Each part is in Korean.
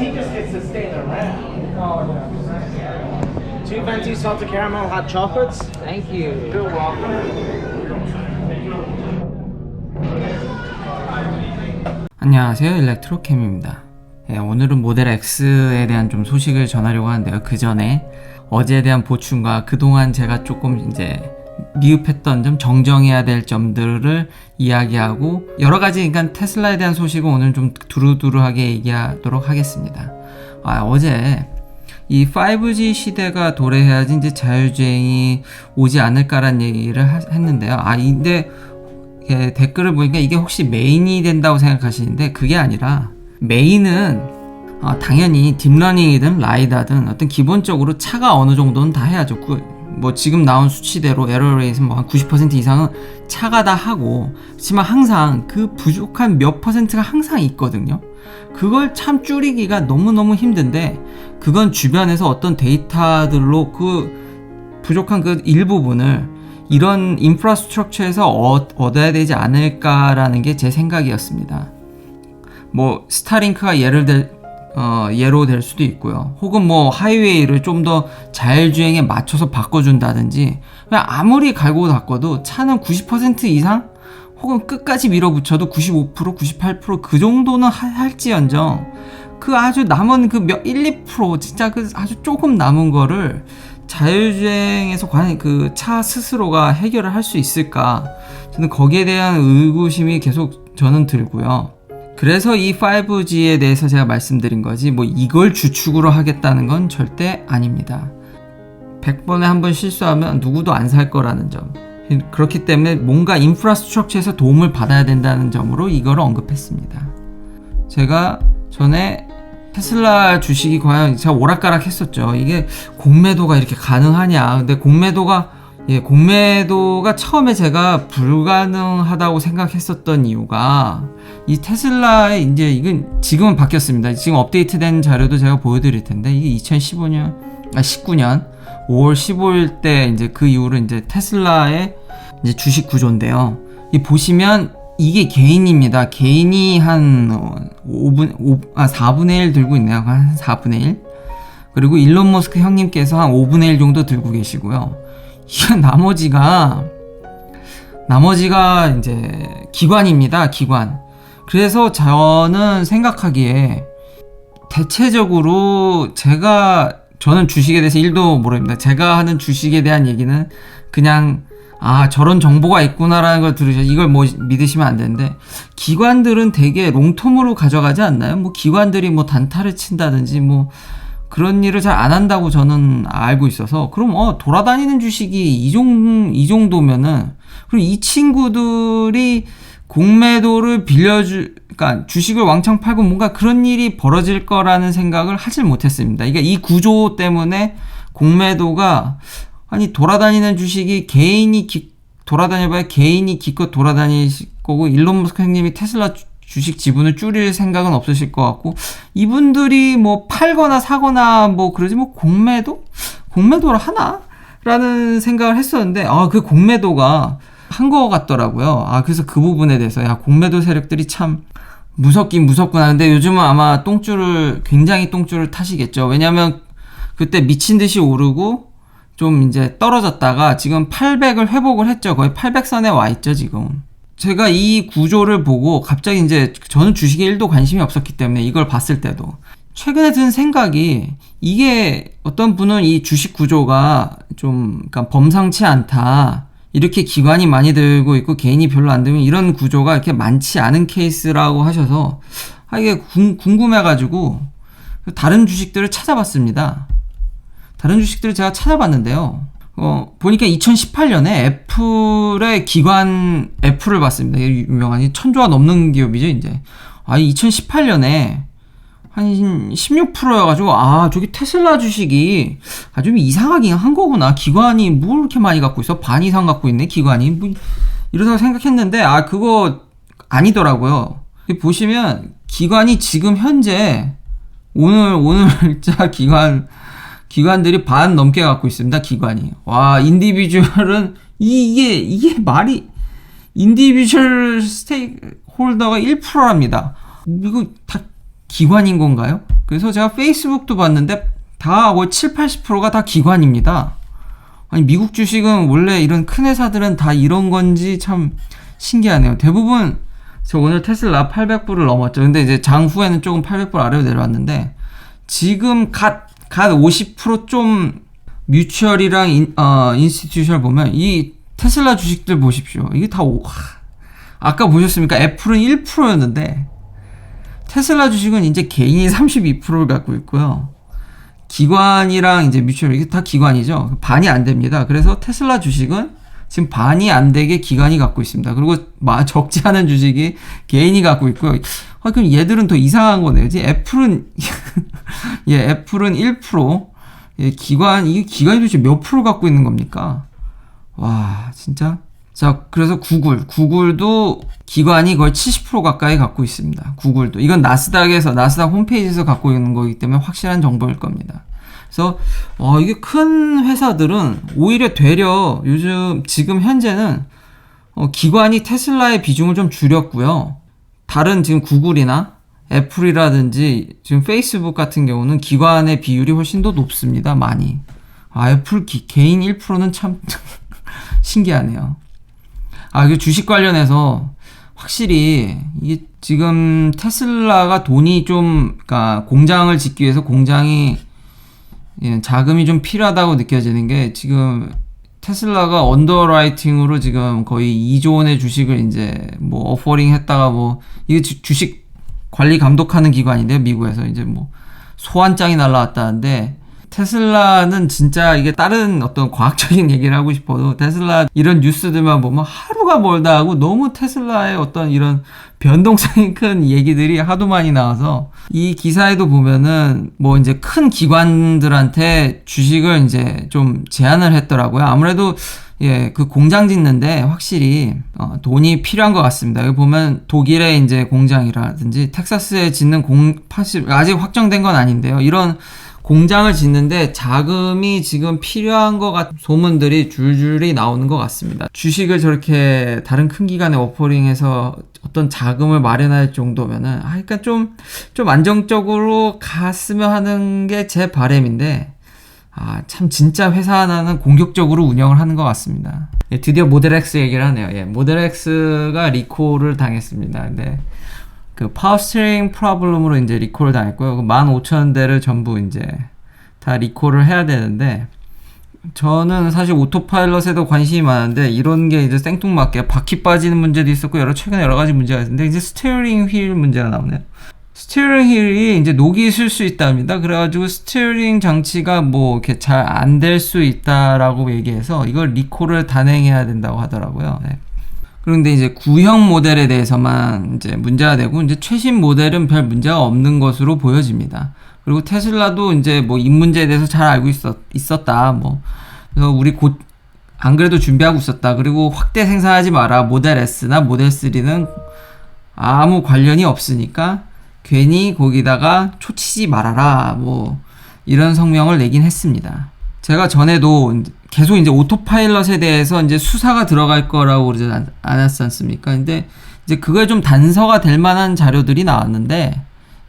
he just gets to stand around. Oh, yeah. 2 venti salted caramel hot chocolates. Thank you. You're welcome. 안녕하세요, 일렉트로캠입니다. 오늘은 모델 X에 대한 좀 소식을 전하려고 하는데요. 그 전에 어제에 대한 보충과 그동안 제가 조금 이제 미흡했던 점, 정정해야 될 점들을 이야기하고 여러 가지, 그러니까 테슬라에 대한 소식은 오늘 좀 두루두루하게 얘기하도록 하겠습니다. 어제 이 5G 시대가 도래해야지 이제 자율주행이 오지 않을까라는 얘기를 했는데요. 근데 댓글을 보니까 이게 혹시 메인이 된다고 생각하시는데 그게 아니라 메인은 당연히 딥러닝이든 라이다든 어떤 기본적으로 차가 어느 정도는 다 해야죠. 뭐 지금 나온 수치대로 에러 레이트는 뭐 한 90% 이상은 차가 다 하고, 그렇지만 항상 그 부족한 몇 퍼센트가 항상 있거든요. 그걸 참 줄이기가 너무너무 힘든데, 그건 주변에서 어떤 데이터들로 그 부족한 그 일부분을 이런 인프라스트럭처에서 얻어야 되지 않을까라는 게 제 생각이었습니다. 뭐 스타링크가 예로 될 수도 있고요. 혹은 뭐 하이웨이를 좀 더 자율주행에 맞춰서 바꿔준다든지, 그냥 아무리 갈고 닦아도 차는 90% 이상 혹은 끝까지 밀어붙여도 95%, 98% 그 정도는 할지언정 그 아주 남은 그 1, 2% 진짜 그 아주 조금 남은 거를 자율주행에서 과연 그 차 스스로가 해결을 할 수 있을까? 저는 거기에 대한 의구심이 계속 저는 들고요. 그래서 이 5G에 대해서 제가 말씀드린 거지, 뭐 이걸 주축으로 하겠다는 건 절대 아닙니다. 100번에 한 번 실수하면 누구도 안 살 거라는 점. 그렇기 때문에 뭔가 인프라스트럭처에서 도움을 받아야 된다는 점으로 이걸 언급했습니다. 제가 전에 테슬라 주식이 과연 제가 오락가락 했었죠. 이게 공매도가 이렇게 가능하냐. 근데 공매도가 처음에 제가 불가능하다고 생각했었던 이유가, 이 테슬라의 이제 이건 지금은 바뀌었습니다. 지금 업데이트된 자료도 제가 보여드릴 텐데, 이게 19년 5월 15일 때 이제 그 이후로 이제 테슬라의 이제 주식 구조인데요. 이 보시면 이게 개인입니다. 개인이 한 4분의 1 들고 있네요. 한 4분의 1. 그리고 일론 머스크 형님께서 한 5분의 1 정도 들고 계시고요. 이 나머지가 이제 기관입니다. 기관. 그래서 저는 생각하기에 대체적으로 저는 주식에 대해서 1도 모릅니다. 제가 하는 주식에 대한 얘기는 그냥 저런 정보가 있구나라는 걸 들으셔서 이걸 뭐 믿으시면 안 되는데, 기관들은 되게 롱텀으로 가져가지 않나요? 뭐 기관들이 뭐 단타를 친다든지 뭐 그런 일을 잘 안 한다고 저는 알고 있어서, 그럼 돌아다니는 주식이 이 정도면은, 그럼 이 친구들이 공매도를 그러니까 주식을 왕창 팔고 뭔가 그런 일이 벌어질 거라는 생각을 하질 못했습니다. 그러니까 이 구조 때문에 공매도가, 돌아다니는 주식이 개인이 돌아다녀봐야 개인이 기껏 돌아다닐 거고, 일론 머스크 형님이 테슬라 주식 지분을 줄일 생각은 없으실 것 같고, 이분들이 뭐 팔거나 사거나 뭐 그러지, 뭐 공매도를 하나? 라는 생각을 했었는데, 그 공매도가 한 거 같더라고요. 그래서 그 부분에 대해서, 공매도 세력들이 참 무섭긴 무섭구나. 근데 요즘은 아마 굉장히 똥줄을 타시겠죠. 왜냐면 그때 미친 듯이 오르고 좀 이제 떨어졌다가 지금 800을 회복을 했죠. 거의 800선에 와 있죠, 지금. 제가 이 구조를 보고 갑자기 이제 저는 주식에 1도 관심이 없었기 때문에 이걸 봤을 때도 최근에 든 생각이, 이게 어떤 분은 이 주식 구조가 좀 그러니까 범상치 않다, 이렇게 기관이 많이 들고 있고 개인이 별로 안 들면 이런 구조가 이렇게 많지 않은 케이스라고 하셔서 이게 궁금해가지고 다른 주식들을 찾아봤습니다. 다른 주식들을 제가 찾아봤는데요. 보니까 2018년에 애플을 봤습니다. 유명한 1000조가 넘는 기업이죠, 이제. 2018년에 한 16%여가지고, 저기 테슬라 주식이 좀 이상하긴 한 거구나. 기관이 뭘 이렇게 많이 갖고 있어? 반 이상 갖고 있네, 기관이. 뭐, 이러다가 생각했는데, 그거 아니더라고요. 보시면, 기관이 지금 현재, 오늘자 기관들이 반 넘게 갖고 있습니다. 기관이. 인디비주얼은 이게 말이, 인디비주얼 스테이크 홀더가 1%랍니다. 이거 다 기관인 건가요? 그래서 제가 페이스북도 봤는데 다 거의 7, 80%가 다 기관입니다. 아니 미국 주식은 원래 이런 큰 회사들은 다 이런 건지 참 신기하네요. 대부분 저 오늘 테슬라 800불을 넘었죠. 근데 이제 장 후에는 조금 800불 아래로 내려왔는데 지금 갓 50% 뮤추얼이랑 인스티튜셔널 보면 이 테슬라 주식들 보십시오. 이게 다 아까 보셨습니까? 애플은 1%였는데 테슬라 주식은 이제 개인이 32%를 갖고 있고요. 기관이랑 이제 뮤추얼 이게 다 기관이죠. 반이 안 됩니다. 그래서 테슬라 주식은 지금 반이 안 되게 기관이 갖고 있습니다. 그리고 적지 않은 주식이 개인이 갖고 있고요. 그럼 얘들은 더 이상한 거네요. 애플은 애플은 1%, 기관이 도대체 몇 프로 갖고 있는 겁니까? 와, 진짜. 자, 그래서 구글도 기관이 거의 70% 가까이 갖고 있습니다. 구글도. 이건 나스닥 홈페이지에서 갖고 있는 거기 때문에 확실한 정보일 겁니다. 그래서 이게 큰 회사들은 오히려 되려 지금 현재는 기관이 테슬라의 비중을 좀 줄였고요. 다른 지금 구글이나 애플이라든지 지금 페이스북 같은 경우는 기관의 비율이 훨씬 더 높습니다. 많이. 애플 개인 1%는 참 신기하네요. 이게 주식 관련해서 확실히 이게 지금 테슬라가 돈이 그러니까 공장을 짓기 위해서 자금이 좀 필요하다고 느껴지는 게 지금 테슬라가 언더라이팅으로 지금 거의 2조 원의 주식을 이제 어퍼링 했다가 이게 주식 관리 감독하는 기관인데요. 미국에서 이제 소환장이 날라왔다는데 테슬라는 진짜 이게 다른 어떤 과학적인 얘기를 하고 싶어도 테슬라 이런 뉴스들만 보면 하루가 멀다 하고 너무 테슬라의 어떤 이런 변동성이 큰 얘기들이 하도 많이 나와서 이 기사에도 보면은 이제 큰 기관들한테 주식을 이제 좀 제한을 했더라고요. 아무래도 그 공장 짓는데 확실히 돈이 필요한 것 같습니다. 여기 보면 독일의 이제 공장이라든지 텍사스에 짓는 아직 확정된 건 아닌데요. 이런 공장을 짓는데 자금이 지금 필요한 것 같은 소문들이 줄줄이 나오는 것 같습니다. 주식을 저렇게 다른 큰 기관에 오퍼링해서 어떤 자금을 마련할 정도면은 그러니까 좀 안정적으로 갔으면 하는 게 제 바람인데 참 진짜 회사 하나는 공격적으로 운영을 하는 것 같습니다. 드디어 모델 X 얘기를 하네요. 모델 X가 리콜을 당했습니다. 근데 그 파워 스티어링 프로블럼으로 이제 리콜을 당했고요. 15,000대를 전부 이제 다 리콜을 해야 되는데 저는 사실 오토파일럿에도 관심이 많은데 이런 게 이제 생뚱맞게 바퀴 빠지는 문제도 있었고 최근에 여러 가지 문제가 있는데 이제 스티어링 휠 문제가 나오네요. 스티어링 휠이 이제 녹이 있을 수 있답니다. 그래가지고 스티어링 장치가 이렇게 잘 안 될 수 있다라고 얘기해서 이걸 리콜을 단행해야 된다고 하더라고요. 그런데 이제 구형 모델에 대해서만 이제 문제가 되고 이제 최신 모델은 별 문제가 없는 것으로 보여집니다. 그리고 테슬라도 이제 이 문제에 대해서 잘 알고 있었다. 그래서 우리 곧 안 그래도 준비하고 있었다. 그리고 확대 생산하지 마라. 모델 S나 모델 3는 아무 관련이 없으니까 괜히 거기다가 초치지 말아라. 이런 성명을 내긴 했습니다. 제가 전에도 계속 이제 오토파일럿에 대해서 이제 수사가 들어갈 거라고 그러지 않았지 않습니까? 근데 이제 그거에 좀 단서가 될 만한 자료들이 나왔는데,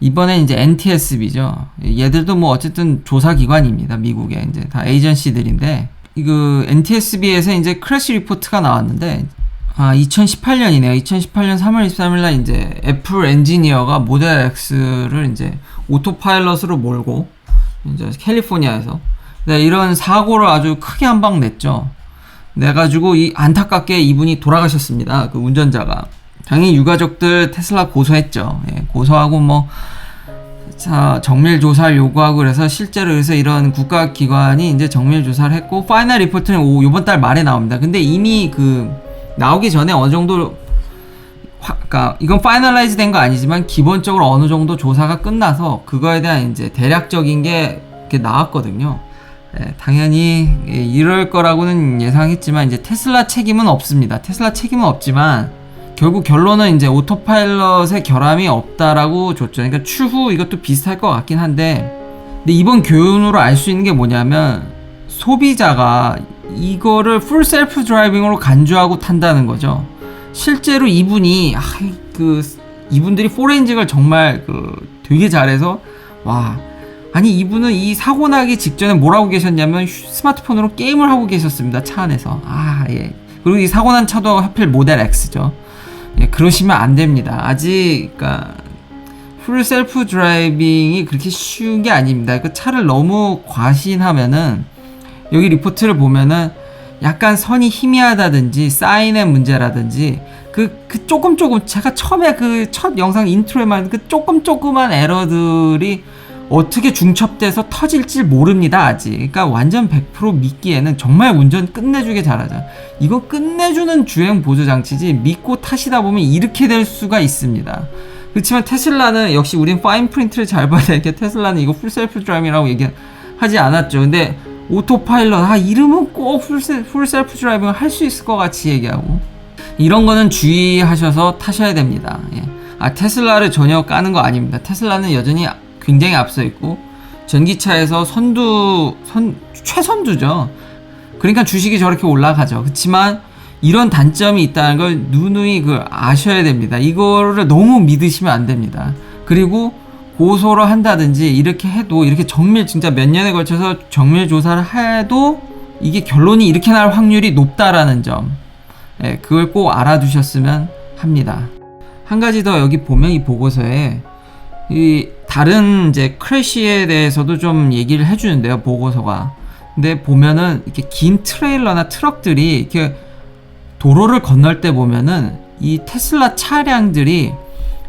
이번엔 이제 NTSB죠. 얘들도 어쨌든 조사기관입니다. 미국에 이제 다 에이전시들인데, NTSB에서 이제 크래시 리포트가 나왔는데, 2018년이네요. 2018년 3월 23일날 이제 애플 엔지니어가 모델 X를 이제 오토파일럿으로 몰고, 이제 캘리포니아에서 이런 사고를 아주 크게 한 방 냈죠. 내가지고 안타깝게 이분이 돌아가셨습니다. 그 운전자가. 당연히 유가족들 테슬라 고소했죠. 고소하고 정밀 조사를 요구하고 그래서 실제로 이런 국가기관이 이제 정밀 조사를 했고 파이널 리포트는 이번 달 말에 나옵니다. 근데 이미 나오기 전에 어느 정도 그러니까 이건 파이널라이즈 된 거 아니지만 기본적으로 어느 정도 조사가 끝나서 그거에 대한 이제 대략적인 게 이렇게 나왔거든요. 당연히 이럴 거라고는 예상했지만 이제 테슬라 책임은 없습니다. 테슬라 책임은 없지만 결국 결론은 이제 오토파일럿의 결함이 없다라고 줬죠. 그러니까 추후 이것도 비슷할 것 같긴 한데, 근데 이번 교훈으로 알 수 있는 게 뭐냐면 소비자가 이거를 풀 셀프 드라이빙으로 간주하고 탄다는 거죠. 실제로 이분들이 포렌식을 정말 되게 잘해서 와, 아니 이분은 이 사고 나기 직전에 뭘 하고 계셨냐면 스마트폰으로 게임을 하고 계셨습니다. 차 안에서. 아, 예. 그리고 이 사고 난 차도 하필 모델 X죠. 예, 그러시면 안 됩니다. 아직 그러니까 풀 셀프 드라이빙이 그렇게 쉬운 게 아닙니다. 그 차를 너무 과신하면은 여기 리포트를 보면은 약간 선이 희미하다든지 사인의 문제라든지 그 조금 제가 처음에 그 첫 영상 인트로에만 그 조금만 에러들이 어떻게 중첩돼서 터질지 모릅니다. 아직. 그러니까 완전 100% 믿기에는 정말 운전 끝내주게 잘하죠. 이거 끝내주는 주행 보조 장치지 믿고 타시다 보면 이렇게 될 수가 있습니다. 그렇지만 테슬라는 역시 우린 파인 프린트를 잘 봐야 되니까 테슬라는 이거 풀 셀프 드라이빙이라고 얘기하지 않았죠. 근데 오토파일럿 이름은 꼭 풀 셀프 드라이빙을 할 수 있을 것 같이 얘기하고 이런 거는 주의하셔서 타셔야 됩니다. 예. 테슬라를 전혀 까는 거 아닙니다. 테슬라는 여전히 굉장히 앞서 있고 전기차에서 최선두죠. 그러니까 주식이 저렇게 올라가죠. 그렇지만 이런 단점이 있다는 걸 누누이 아셔야 됩니다. 이거를 너무 믿으시면 안 됩니다. 그리고 고소를 한다든지 이렇게 해도 이렇게 진짜 몇 년에 걸쳐서 정밀 조사를 해도 이게 결론이 이렇게 날 확률이 높다라는 점, 예, 그걸 꼭 알아두셨으면 합니다. 한 가지 더 여기 보면 이 보고서에 이 다른 이제 크래시에 대해서도 좀 얘기를 해주는데요, 보고서가. 근데 보면은 이렇게 긴 트레일러나 트럭들이 이렇게 도로를 건널 때 보면은 이 테슬라 차량들이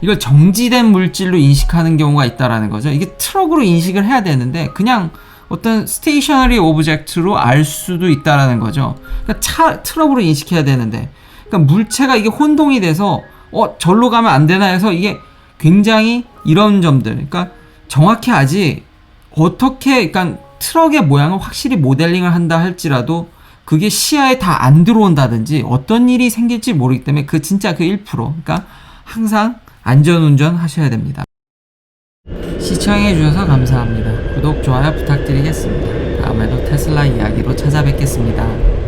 이걸 정지된 물질로 인식하는 경우가 있다라는 거죠. 이게 트럭으로 인식을 해야 되는데 그냥 어떤 스테이셔너리 오브젝트로 알 수도 있다라는 거죠. 그러니까 트럭으로 인식해야 되는데, 그러니까 물체가 이게 혼동이 돼서 절로 가면 안 되나 해서 이게 굉장히 이런 점들, 그러니까 정확히 아직 어떻게, 그러니까 트럭의 모양을 확실히 모델링을 한다 할지라도 그게 시야에 다 안 들어온다든지 어떤 일이 생길지 모르기 때문에 진짜 그 1%, 그러니까 항상 안전운전 하셔야 됩니다. 시청해주셔서 감사합니다. 구독, 좋아요 부탁드리겠습니다. 다음에도 테슬라 이야기로 찾아뵙겠습니다.